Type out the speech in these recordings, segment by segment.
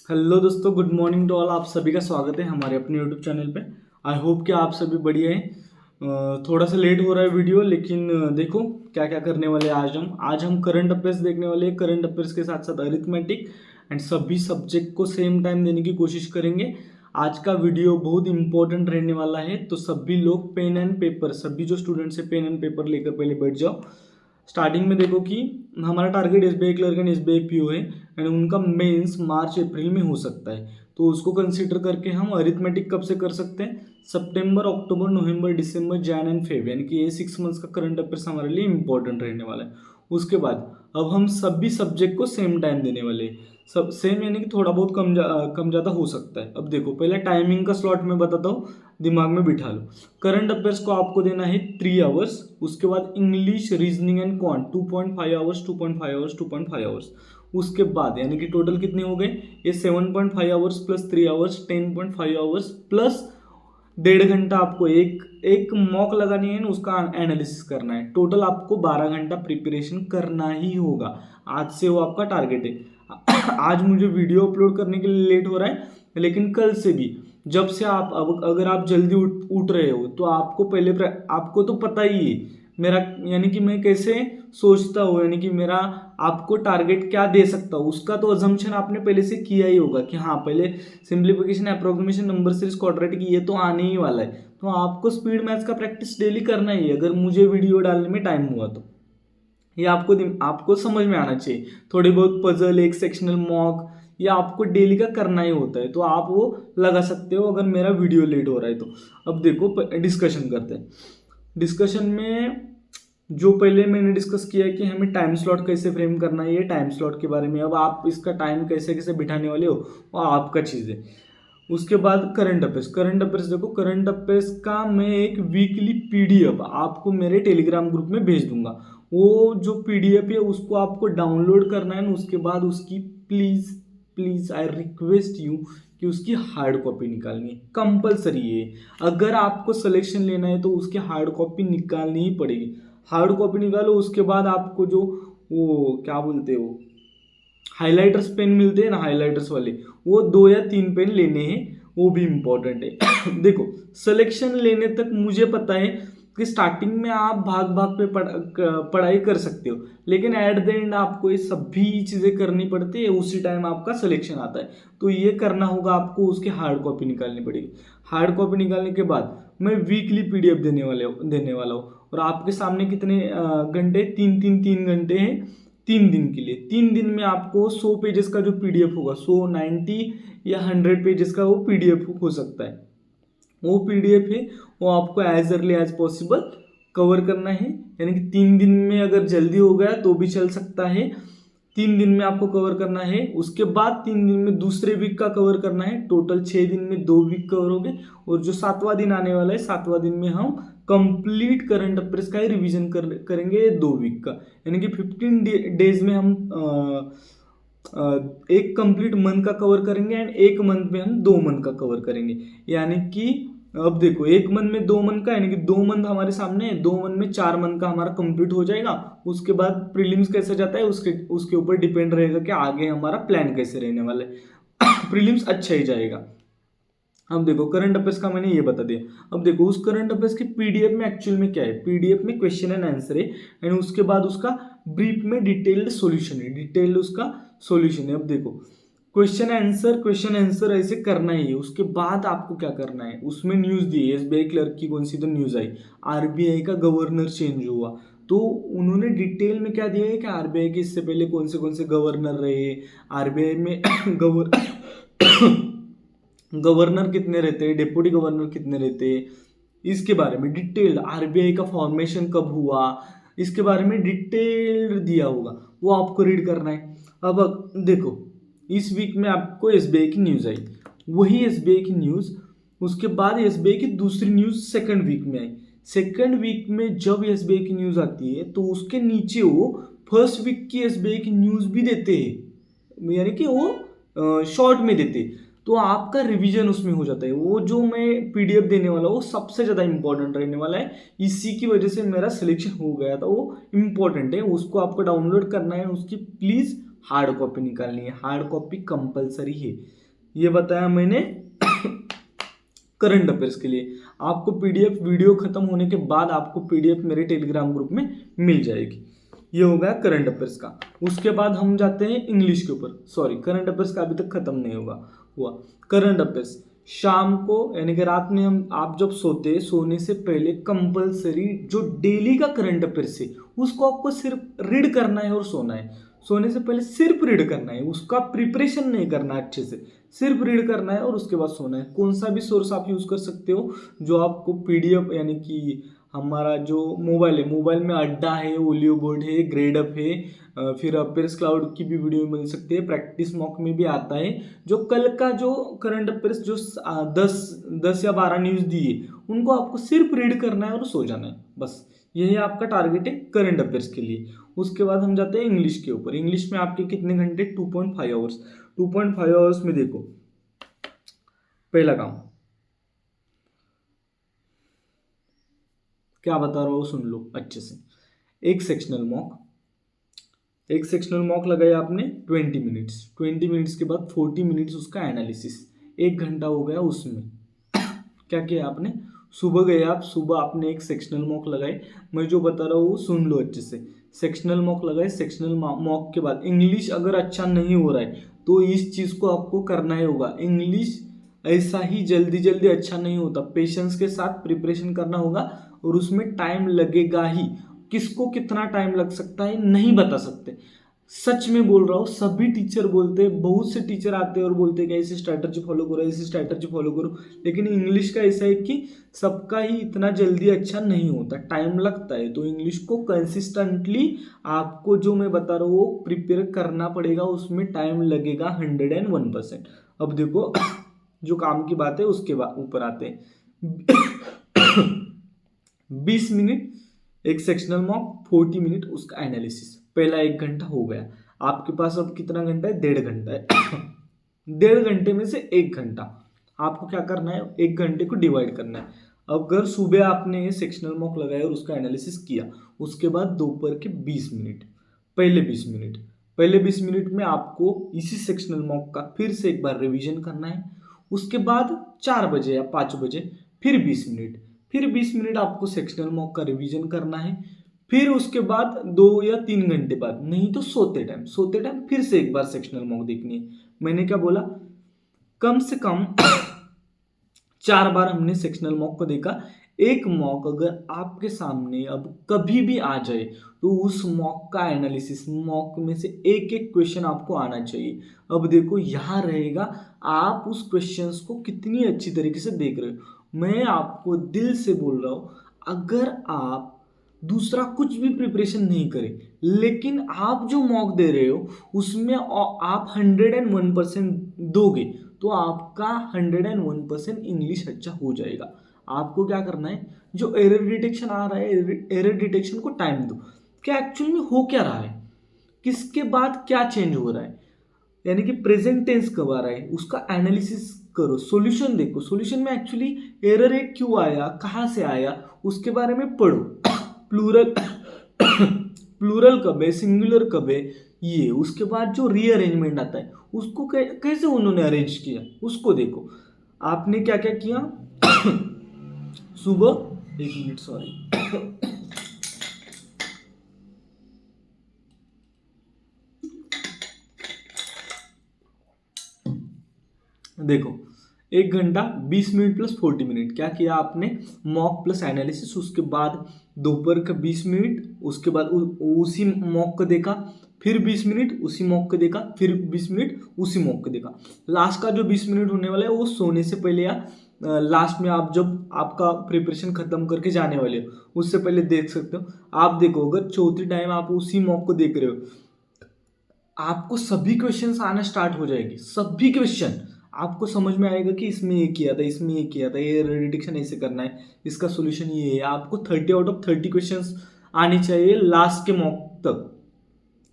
Hello दोस्तों, good morning to all. आप सभी का स्वागत है हमारे अपने यूट्यूब चैनल पे। आई होप कि आप सभी बढ़िया हैं। थोड़ा सा लेट हो रहा है वीडियो, लेकिन देखो क्या क्या करने वाले हैं आज हम करंट अफेयर्स देखने वाले हैं। करंट अफेयर्स के साथ साथ अरिथमेटिक एंड सभी सब्जेक्ट को सेम टाइम देने की कोशिश करेंगे। आज का वीडियो बहुत इंपॉर्टेंट रहने वाला है, तो सभी लोग पेन एंड पेपर, सभी जो स्टूडेंट्स है पेन एंड पेपर लेकर पहले बैठ जाओ। स्टार्टिंग में देखो कि हमारा target SBI clerk and SBI PO है, एंड उनका मेंस मार्च अप्रैल में हो सकता है। तो उसको कंसीडर करके हम अरिथमेटिक कब से कर सकते हैं? सितंबर, अक्टूबर, नवंबर, दिसंबर, जैन एंड फेब, यानी कि ये 6 मंथ्स का करंट अफेयर्स हमारे लिए इंपॉर्टेंट रहने वाला है। उसके बाद अब हम सभी सब्जेक्ट को सेम टाइम देने वाले हैं। सब सेम यानी कि थोड़ा बहुत कम ज़्यादा हो सकता है। अब देखो, पहले टाइमिंग का स्लॉट मैं बताता हूँ, दिमाग में बिठा लो। करंट अफेयर्स को आपको देना है 3 आवर्स। उसके बाद English, reasoning and quant 2.5 hours, 2.5 hours, 2.5 hours. उसके बाद यानी कि टोटल कितने हो गए? ये 7.5 hours plus 3 hours, 10.5 hours plus 1.5 घंटा आपको एक एक मॉक लगानी है ना, उसका एनालिसिस करना है। टोटल आपको 12 घंटा प्रिपरेशन करना ही होगा। आज से वो आपका टारगेट है। आज मुझे वीडियो अपलोड करने के लिए लेट हो रहा है, लेकिन कल से भी, जब से आप अब अगर आप जल्दी उठ रहे हो तो आपको आपको तो पता ही है मेरा, यानी कि मैं कैसे सोचता हूँ, यानी कि मेरा आपको टारगेट क्या दे सकता हूँ, उसका तो अजम्पशन आपने पहले से किया ही होगा कि हाँ, पहले simplification, approximation, number series, quadratic ये तो आने ही वाला है। तो आपको स्पीड मैथ्स का प्रैक्टिस डेली करना ही है, अगर मुझे वीडियो डालने में टाइम हुआ तो। ये आपको समझ में आना चाहिए। थोड़ी बहुत पजल, एक सेक्शनल मॉक, ये आपको डेली का करना ही होता है, तो आप वो लगा सकते हो अगर मेरा वीडियो लेट हो रहा है तो। अब देखो, डिस्कशन करते हैं। डिस्कशन में जो पहले मैंने डिस्कस किया है कि हमें टाइम स्लॉट कैसे फ्रेम करना है, ये टाइम स्लॉट के बारे में। अब आप इसका टाइम कैसे कैसे बिठाने वाले हो वो आपका चीज़ है। उसके बाद करंट अफेयर्स देखो, करंट अफेयर्स का मैं एक वीकली पीडीएफ आपको मेरे टेलीग्राम ग्रुप में भेज दूंगा। वो जो पीडीएफ है उसको आपको डाउनलोड करना है ना, उसके बाद उसकी please please I request you कि उसकी हार्ड कॉपी निकालनी है, कंपलसरी है। अगर आपको सिलेक्शन लेना है तो उसकी हार्ड कॉपी निकालनी ही पड़ेगी। हार्ड कॉपी निकालो, उसके बाद आपको जो वो क्या बोलते हो, हाइलाइटर्स पेन मिलते हैं ना, हाइलाइटर्स वाले, वो 2 या 3 पेन लेने हैं, वो भी इंपॉर्टेंट है। देखो, सिलेक्शन लेने तक मुझे पता है कि स्टार्टिंग में आप भाग भाग पे पढ़ाई कर सकते हो, लेकिन एट द एंड आपको ये सभी चीज़ें करनी पड़ती है, उसी टाइम आपका सिलेक्शन आता है। तो ये करना होगा आपको, उसकी हार्ड कॉपी निकालनी पड़ेगी। हार्ड कॉपी निकालने के बाद मैं वीकली पीडीएफ देने वाला हूँ। और आपके सामने कितने घंटे? 3 3 3 घंटे हैं 3 दिन के लिए। 3 दिन में आपको 100 पेजेस का जो पीडीएफ होगा, 190 या 100 पेजेस का वो पीडीएफ हो सकता है। वो पीडीएफ है, वो आपको as early as possible cover करना है। यानी कि 3 दिन में अगर जल्दी हो गया तो भी चल सकता है, 3 दिन में आपको कवर करना है। उसके बाद 3 दिन में दूसरे वीक का कवर करना है। टोटल 6 दिन में 2 वीक कवर हो गए। और जो 7वां दिन आने वाला है, 7वां दिन में हम कंप्लीट करंट अफेयर्स का ही रिविजन करेंगे 2 वीक का। यानी कि 15 डेज में हम एक कंप्लीट मंथ का कवर करेंगे, एंड एक मंथ में हम 2 मंथ का कवर करेंगे। यानी कि अब देखो, एक मंथ में 2 मंथ का, यानी कि 2 मंथ हमारे सामने है, 2 मंथ में 4 मंथ का हमारा कंप्लीट हो जाएगा। उसके बाद प्रीलिम्स कैसे जाता है उसके उसके ऊपर डिपेंड रहेगा कि आगे हमारा प्लान कैसे रहने वाला है। प्रीलिम्स अच्छा ही जाएगा। अब देखो, करंट अफेयर्स का मैंने ये बता दिया। अब देखो, उस करंट अफेयर्स की पीडीएफ में एक्चुअल में क्या है, पीडीएफ में क्वेश्चन एंड आंसर है, एंड उसके बाद उसका ब्रीफ में डिटेल्ड सॉल्यूशन है, डिटेल्ड उसका सॉल्यूशन है। अब देखो, क्वेश्चन आंसर ऐसे करना ही है। उसके बाद आपको क्या करना है, उसमें न्यूज़ दी है, एसबीआई क्लर्क की कौन सी तो न्यूज़ आई, आरबीआई का गवर्नर चेंज हुआ। तो उन्होंने डिटेल में क्या दिया है कि आरबीआई के इससे पहले कौन से गवर्नर रहे, आरबीआई में गवर्नर कितने रहते हैं, डेप्यूटी गवर्नर कितने रहते हैं, इसके बारे में डिटेल्ड, आरबीआई का फॉर्मेशन कब हुआ, इसके बारे में डिटेल्ड दिया होगा, वो आपको रीड करना है। अब देखो, इस वीक में आपको एसबीआई की न्यूज़ आई, वही एसबीआई की न्यूज़, उसके बाद एसबीआई की दूसरी न्यूज़ सेकंड वीक में आई। सेकंड वीक में जब एसबीआई की न्यूज़ आती है तो उसके नीचे वो फर्स्ट वीक की एसबीआई की न्यूज़ भी देते हैं, यानी कि वो शॉर्ट में देते हैं। तो आपका रिवीजन उसमें हो जाता है। वो जो मैं पीडीएफ देने वाला हूँ वो सबसे ज़्यादा इंपॉर्टेंट रहने वाला है, इसी की वजह से मेरा सिलेक्शन हो गया था। वो इम्पॉर्टेंट है, उसको आपको डाउनलोड करना है, उसकी प्लीज़ हार्ड कॉपी निकालनी है, हार्ड कॉपी कंपलसरी है। ये बताया मैंने करंट अफेयर्स के लिए। आपको पीडीएफ वीडियो खत्म होने के बाद आपको पीडीएफ मेरे टेलीग्राम ग्रुप में मिल जाएगी। ये हो गया करंट अफेयर्स का। उसके बाद हम जाते हैं इंग्लिश के ऊपर। सॉरी, करंट अफेयर्स का अभी तक खत्म नहीं हुआ। करंट अफेयर्स शाम को यानी कि रात में आप जब सोने से पहले कंपलसरी जो डेली का करंट अफेयर्स है उसको आपको सिर्फ रीड करना है और सोना है। सोने से पहले सिर्फ रीड करना है, उसका प्रिपरेशन नहीं करना है, अच्छे से सिर्फ रीड करना है और उसके बाद सोना है। कौन सा भी सोर्स आप यूज़ कर सकते हो जो आपको पीडीएफ यानी कि हमारा जो मोबाइल है, मोबाइल में अड्डा है, ओलियो बोर्ड है, ग्रेडअप है, फिर अफेयर्स क्लाउड की भी वीडियो मिल सकती है, प्रैक्टिस मॉक में भी आता है। जो कल का जो करंट अफेयर्स जो 10 या 12 न्यूज़ दिए उनको आपको सिर्फ रीड करना है और सो जाना है, बस यही आपका टारगेट है करंट अफेयर्स के लिए। उसके बाद हम जाते हैं इंग्लिश के ऊपर। इंग्लिश में आपके कितने घंटे? 2.5 आवर्स। 2.5 आवर्स में देखो, पहला काम क्या बता रहा हूँ, सुन लो अच्छे से। एक सेक्शनल मॉक लगाया आपने 20 मिनट्स। 20 मिनट्स के बाद 40 मिनट्स उसका एनालिसिस, 1 घंटा हो गया उसमें। क्या किया आपने? सुबह गए आप, सुबह आपने एक सेक्शनल मॉक लगाए। मैं जो बता रहा हूँ सुन लो अच्छे से। सेक्शनल मॉक लगाए, सेक्शनल मॉक के बाद इंग्लिश अगर अच्छा नहीं हो रहा है तो इस चीज़ को आपको करना ही होगा। इंग्लिश ऐसा ही जल्दी जल्दी अच्छा नहीं होता, पेशेंस के साथ प्रिपरेशन करना होगा और उसमें टाइम लगेगा ही। किसको कितना टाइम लग सकता है नहीं बता सकते, सच में बोल रहा हूँ। सभी टीचर बोलते हैं, बहुत से टीचर आते हैं और बोलते हैं कि ऐसी स्ट्रैटेजी फॉलो करो, ऐसी स्ट्रैटेजी फॉलो करो, लेकिन इंग्लिश का ऐसा है कि सबका ही इतना जल्दी अच्छा नहीं होता, टाइम लगता है। तो इंग्लिश को कंसिस्टेंटली आपको जो मैं बता रहा हूँ वो प्रिपेयर करना पड़ेगा, उसमें टाइम लगेगा 101%। अब देखो जो काम की बात है उसके ऊपर आते हैं। 20 मिनट एक सेक्शनल मॉक, 40 मिनट उसका एनालिसिस। पहला 1 घंटा हो गया आपके पास। अब कितना घंटा है? 1.5 घंटा है। 1.5 घंटे में से 1 घंटा आपको क्या करना है? 1 घंटे को डिवाइड करना है। अगर सुबह आपने सेक्शनल मॉक लगाया और उसका एनालिसिस किया, उसके बाद दोपहर के 20 मिनट, पहले 20 मिनट में आपको इसी सेक्शनल मॉक का फिर से एक बार रिवीजन करना है। उसके बाद 4 बजे या 5 बजे फिर 20 मिनट, फिर 20 मिनट आपको सेक्शनल मॉक का रिवीजन करना है। फिर उसके बाद 2 या 3 घंटे बाद, नहीं तो सोते टाइम फिर से एक बार सेक्शनल मॉक देखनी है। मैंने क्या बोला? कम से कम 4 बार हमने सेक्शनल मॉक को देखा। एक मॉक अगर आपके सामने अब कभी भी आ जाए तो उस मॉक का एनालिसिस, मॉक में से एक एक क्वेश्चन आपको आना चाहिए। अब देखो यहाँ रहेगा आप उस क्वेश्चंस को कितनी अच्छी तरीके से देख रहे हो। मैं आपको दिल से बोल रहा हूँ, अगर आप दूसरा कुछ भी प्रिपरेशन नहीं करें लेकिन आप जो मॉक दे रहे हो उसमें आप 101% दोगे तो आपका 101% इंग्लिश अच्छा हो जाएगा। आपको क्या करना है? जो एरर डिटेक्शन आ रहा है, एरर डिटेक्शन को टाइम दो। क्या एक्चुअल में हो क्या रहा है, किसके बाद क्या चेंज हो रहा है, यानी कि प्रेजेंट टेंस कब आ रहा है, उसका एनालिसिस करो। सॉल्यूशन देखो, सॉल्यूशन में एक्चुअली एरर एक क्यों आया, कहाँ से आया, उसके बारे में पढ़ो। प्लूरल प्लूरल कब है, सिंगुलर कब है, ये उसके बाद जो रीअरेंजमेंट आता है उसको कैसे उन्होंने अरेंज किया उसको देखो। आपने क्या क्या किया? सुबह 1 मिनट, सॉरी, देखो 1 घंटा 20 मिनट प्लस 40 मिनट क्या किया आपने? Mock plus analysis. उसके बाद दोपहर का 20 मिनट, उसके बाद उसी मॉक को देखा, फिर 20 मिनट उसी मॉक को देखा, फिर 20 मिनट उसी मॉक को देखा। लास्ट का जो 20 मिनट होने वाला है वो सोने से पहले या लास्ट में आप जब आपका प्रिपरेशन खत्म करके जाने वाले हो उससे पहले देख सकते हो। आप देखो अगर चौथी टाइम आप उसी मॉक को देख रहे हो, आपको सभी क्वेश्चंस आना स्टार्ट हो जाएंगे। सभी क्वेश्चन आपको समझ में आएगा कि इसमें ये किया था, इसमें ये किया था, ये डिटेक्शन ऐसे करना है, इसका सॉल्यूशन ये है। आपको 30 आउट ऑफ 30 क्वेश्चंस आने चाहिए लास्ट के मॉक तक।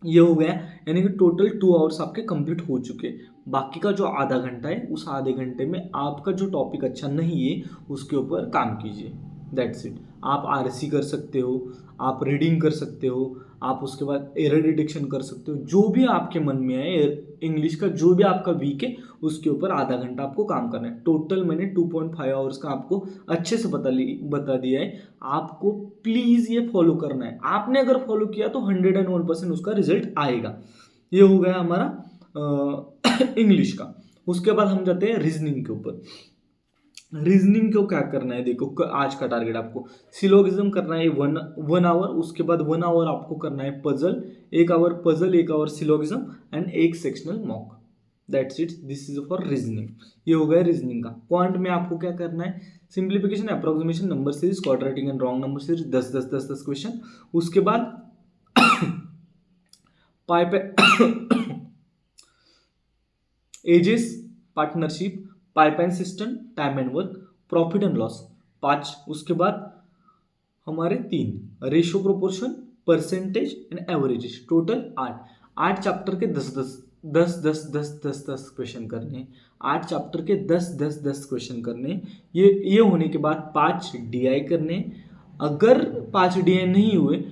ये हो गया, यानी कि टोटल 2 आवर्स आपके कंप्लीट हो चुके। बाकी का जो आधा घंटा है उस आधे घंटे में आपका जो टॉपिक अच्छा नहीं है उसके ऊपर काम कीजिए। That's it. आप आरसी कर सकते हो, आप रीडिंग कर सकते हो, आप उसके बाद एरर डिटेक्शन कर सकते हो। जो भी आपके मन में आए इंग्लिश का, जो भी आपका वीक है उसके ऊपर आधा घंटा आपको काम करना है। टोटल मैंने 2.5 आवर्स का आपको अच्छे से बता दिया है। आपको प्लीज़ ये फॉलो करना है। आपने अगर फॉलो किया तो 101% उसका रिजल्ट आएगा। ये हो गया हमारा इंग्लिश का। उसके बाद हम जाते हैं रीजनिंग के ऊपर। रीजनिंग को क्या करना है, देखो आज का टारगेट आपको सिलोगिज्म करना है वन आवर। उसके बाद 1 आवर आपको करना है puzzle, 1 hour puzzle, 1 hour syllogism and 1 sectional mock. That's it, this is for reasoning. ये हो गया रीजनिंग का। क्वांट में आपको क्या करना है, simplification, approximation, number series, quadratic and wrong number series, 10 question. उसके बाद ages, partnership, pipeline system, time and work, profit and loss 5। उसके बाद हमारे 3 ratio, proportion, percentage and averages. Total 8 chapter के 10 क्वेश्चन करने हैं। 8 चैप्टर के 10 क्वेश्चन करने हैं। ये होने के बाद 5 DI करने हैं। अगर 5 DI नहीं हुए,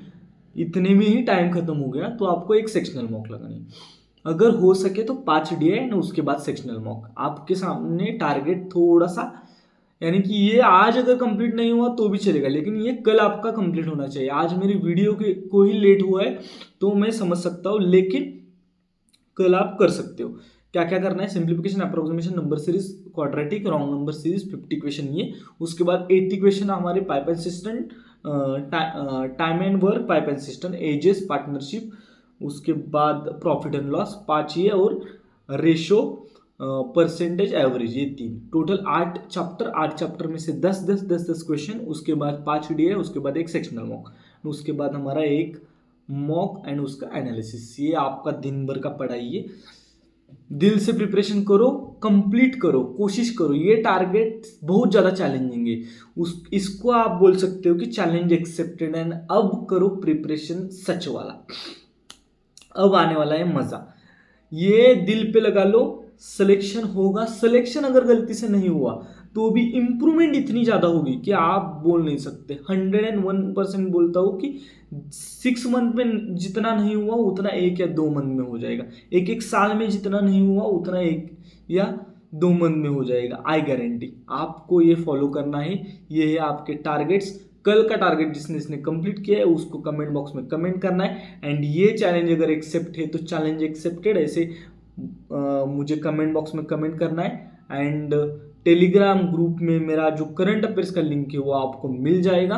इतने में ही टाइम खत्म हो गया, तो आपको एक सेक्शनल मॉक लगानी है। अगर हो सके तो 5 DI ना, उसके बाद सेक्शनल मॉक। आपके सामने टारगेट थोड़ा सा, यानी कि ये आज अगर कंप्लीट नहीं हुआ तो भी चलेगा, लेकिन ये कल आपका कंप्लीट होना चाहिए। आज मेरी वीडियो के को ही लेट हुआ है तो मैं समझ सकता हूँ, लेकिन कल आप कर सकते हो। क्या क्या करना है, simplification, approximation, number series, quadratic, wrong number series, 50 question ये। उसके बाद 80 क्वेश्चन हमारे pipeline system, time and work, pipeline system, ages, partnership. उसके बाद प्रॉफिट एंड लॉस 5 ये, और रेशो, परसेंटेज, एवरेज, ये 3। Total 8 chapter. 8 चैप्टर में से 10 क्वेश्चन। उसके बाद 5 DI, उसके बाद एक सेक्शनल मॉक, उसके बाद हमारा एक मॉक एंड उसका एनालिसिस। ये आपका दिन भर का पढ़ाई है। दिल से प्रिपरेशन करो, कंप्लीट करो, कोशिश करो। ये टारगेट बहुत ज़्यादा चैलेंजिंग है, इसको आप बोल सकते हो कि चैलेंज एक्सेप्टेड। एंड अब करो प्रिपरेशन सच वाला, अब आने वाला है मज़ा। ये दिल पे लगा लो, सिलेक्शन होगा। सिलेक्शन अगर गलती से नहीं हुआ तो भी इम्प्रूवमेंट इतनी ज़्यादा होगी कि आप बोल नहीं सकते। 101% बोलता हूँ कि 6 मंथ में जितना नहीं हुआ उतना 1 या 2 मंथ में हो जाएगा। एक साल में जितना नहीं हुआ उतना 1 या 2 मंथ में हो जाएगा। I guarantee. आपको ये फॉलो करना है। ये है आपके टारगेट्स। कल का टारगेट जिसने कंप्लीट किया है उसको कमेंट बॉक्स में कमेंट करना है। एंड ये चैलेंज अगर एक्सेप्ट है तो चैलेंज एक्सेप्टेड, ऐसे मुझे कमेंट बॉक्स में कमेंट करना है। एंड टेलीग्राम ग्रुप में मेरा जो करंट अफेयर्स का लिंक है वो आपको मिल जाएगा,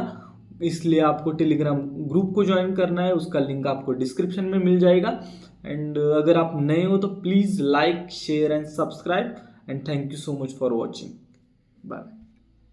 इसलिए आपको टेलीग्राम ग्रुप को ज्वाइन करना है। उसका लिंक आपको डिस्क्रिप्शन में मिल जाएगा। एंड अगर आप नए हो तो please like, share and subscribe. And thank you so much for watching. Bye.